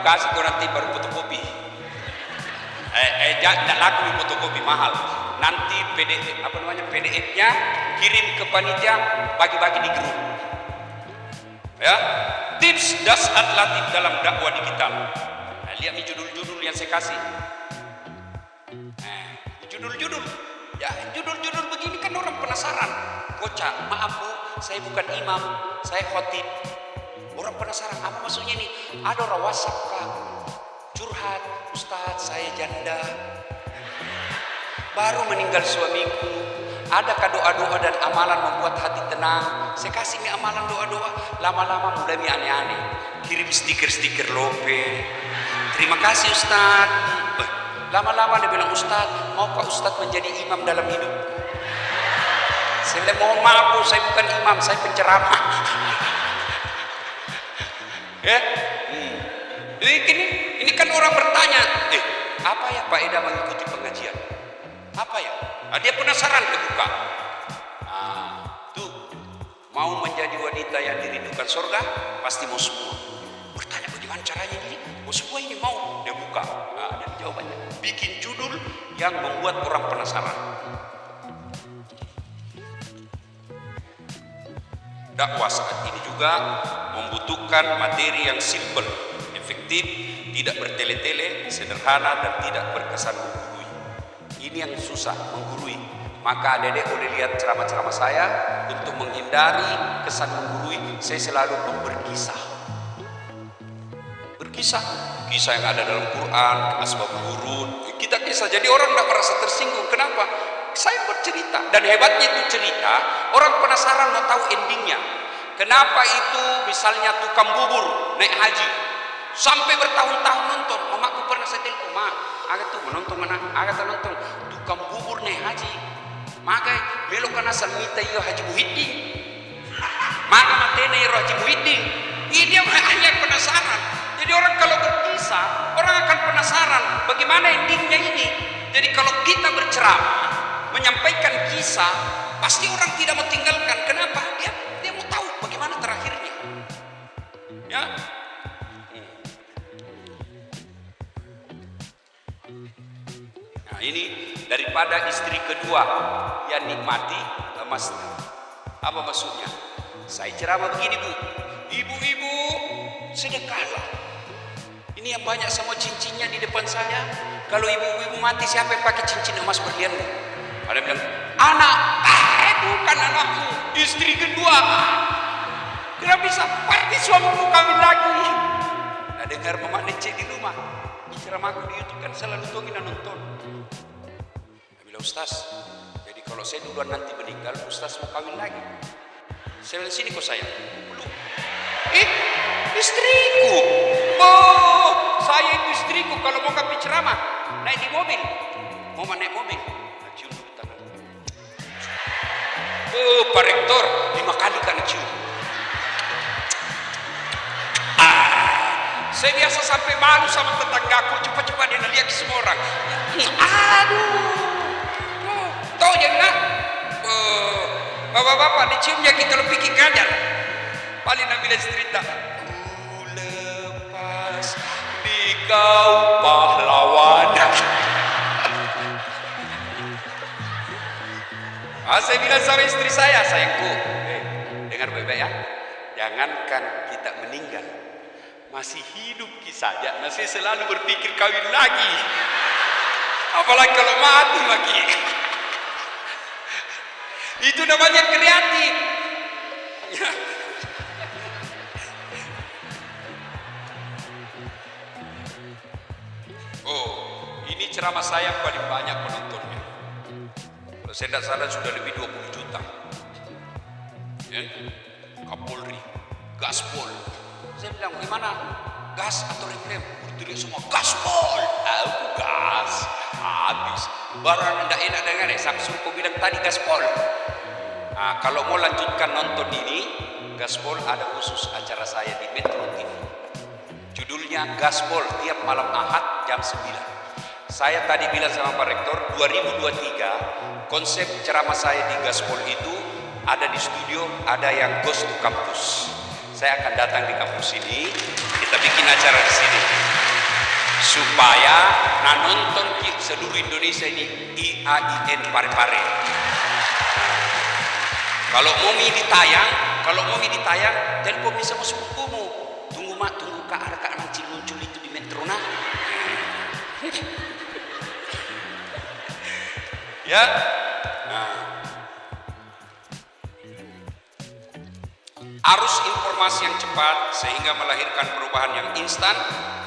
kasih kau nanti baru fotokopi. Jangan laku fotokopi mahal. Nanti PDF-nya kirim ke panitia, bagi-bagi di grup. Ya, tips dasar latif dalam dakwah digital. Lihat nih judul-judul yang saya kasih. Judul-judul Ya, judul-judul begini kan orang penasaran. Kocak, maaf Bu, saya bukan imam, saya khotib. Orang penasaran, apa maksudnya nih? Ada orang WhatsApp Kak, curhat, Ustadz saya janda, baru meninggal suamiku. Adakah doa-doa dan amalan membuat hati tenang? Saya kasih nih amalan doa-doa. Lama-lama mulai aneh-aneh. Kirim stiker-stiker lope. Terima kasih Ustadz. Lama-lama dia bilang, Ustadz, maukah Ustadz menjadi imam dalam hidup? Saya bilang, mohon maaf Bu, saya bukan imam, saya penceramah. Ya? Ini kan orang bertanya, apa ya Pak Eda mengikuti pengajian? Apa ya? Nah, dia penasaran kebuka. Tuh, mau menjadi wanita yang dirindukan surga, pasti mau semua. Bertanya bagaimana caranya ini? Mau semua ini mau, dia buka. Ada jawabannya. Bikin judul yang membuat orang penasaran. Dakwah saat ini juga membutuhkan materi yang simple, efektif, tidak bertele-tele, sederhana dan tidak berkesan menggurui. Ini yang susah, menggurui. Maka adik-adik boleh lihat ceramah-ceramah saya, untuk menghindari kesan menggurui, saya selalu berkisah. Berkisah, kisah yang ada dalam Quran, asbabul wurud, kita kisah. Jadi orang tidak merasa tersinggung. Kenapa? Saya bercerita, dan hebatnya itu cerita, orang penasaran mau tahu endingnya. Kenapa itu misalnya tukang bubur naik haji sampai bertahun-tahun nonton. Mamaku pernah saya telepon, Ma, agak tuh menonton mana, agak nonton tukang bubur naik haji. Maka belok kana samita yo Haji Muhyiddin. Maka matene yo Haji Muhyiddin. Ini dia hanya penasaran. Jadi orang kalau berkisah, orang akan penasaran bagaimana endingnya ini. Jadi kalau kita berceramah, menyampaikan kisah, pasti orang tidak mau tinggalkan. Kenapa? Dia mau tahu bagaimana terakhirnya. Ya. Nah, ini daripada istri kedua yang nikmati, Mas. Apa maksudnya? Saya ceramah begini Bu, ibu-ibu sedekahlah. Ini yang banyak sama cincinnya di depan saya. Kalau ibu-ibu mati, siapa yang pakai cincin emas berlian? Ada bilang, anak, bukan anakku, istri kedua. Kenapa bisa? Pasti suamimu kawin lagi. Nah, dengar Mama Nece di rumah, ceramahku di YouTube kan selalu nonton. Dia bilang, Ustaz, jadi kalau saya duluan nanti meninggal, Ustaz mau kawin lagi. Saya bilang, sini kok sayang. Belum. Istriku. Oh, saya itu istriku. Kalau mau kami ceramah, naik di mobil. Mau naik mobil, cium dulu tangan. Oh, Pak Rektor, 5 kali kan cium. Saya biasa sampai malu sama tetanggaku, cepat-cepat dia lihat semua orang. Aduh, tahu jangan? Bapak-bapak diciumnya kita lebih kadar. Paling Nabi cerita, ku lepas di kau pahlawan. Saya bilang sama istri saya, sayangku, dengar baik-baik ya, jangankan kita meninggal, masih hidup saja masih selalu berpikir kawin lagi, apalagi kalau mati lagi. Itu namanya kreatif. Oh, ini ceramah saya paling banyak penontonnya. Kalau saya tidak salah sudah lebih 20 juta. Ya? Kapolri, gaspol. Saya bilang, gimana? Gas atau rem? Bertulis semua gaspol. Gas. Habis. Barang tidak enak dengar ya. Samsung kau bilang tadi gaspol. Nah, kalau mau lanjutkan nonton ini, gaspol ada khusus acara saya di Metro TV. Judulnya Gaspol tiap malam Ahad jam 9. Saya tadi bilang sama Pak Rektor, 2023 konsep ceramah saya di Gaspol itu ada di studio, ada yang ghost to kampus. Saya akan datang di kampus ini, kita bikin acara di sini supaya nonton seluruh Indonesia ini IAIN Parepare. Kalau mau ditayang, telepon bisa masuk bukumu. Tunggu Kak, ada Kak Nanci muncul itu di Metro nah. Ya, Arus informasi yang cepat sehingga melahirkan perubahan yang instan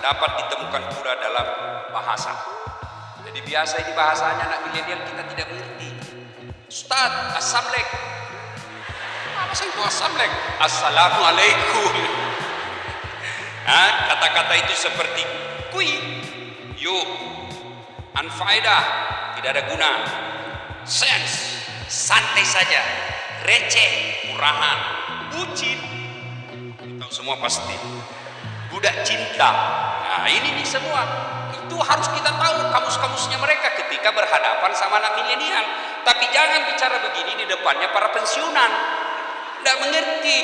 dapat ditemukan pula dalam bahasa. Jadi biasa ini bahasanya anak milenial kita tidak mengerti. Ustaz, assalamualaikum. Apa sih itu assalamualaikum? Assalamualaikum. Kata-kata itu seperti kui, yuk, anfaedah, tidak ada guna. Sense, santai saja. Receh, murahan. Bucin, tahu semua pasti. Budak cinta. Nah ini nih semua. Itu harus kita tahu kamus-kamusnya mereka ketika berhadapan sama anak milenial. Tapi jangan bicara begini di depannya para pensiunan. Tidak mengerti.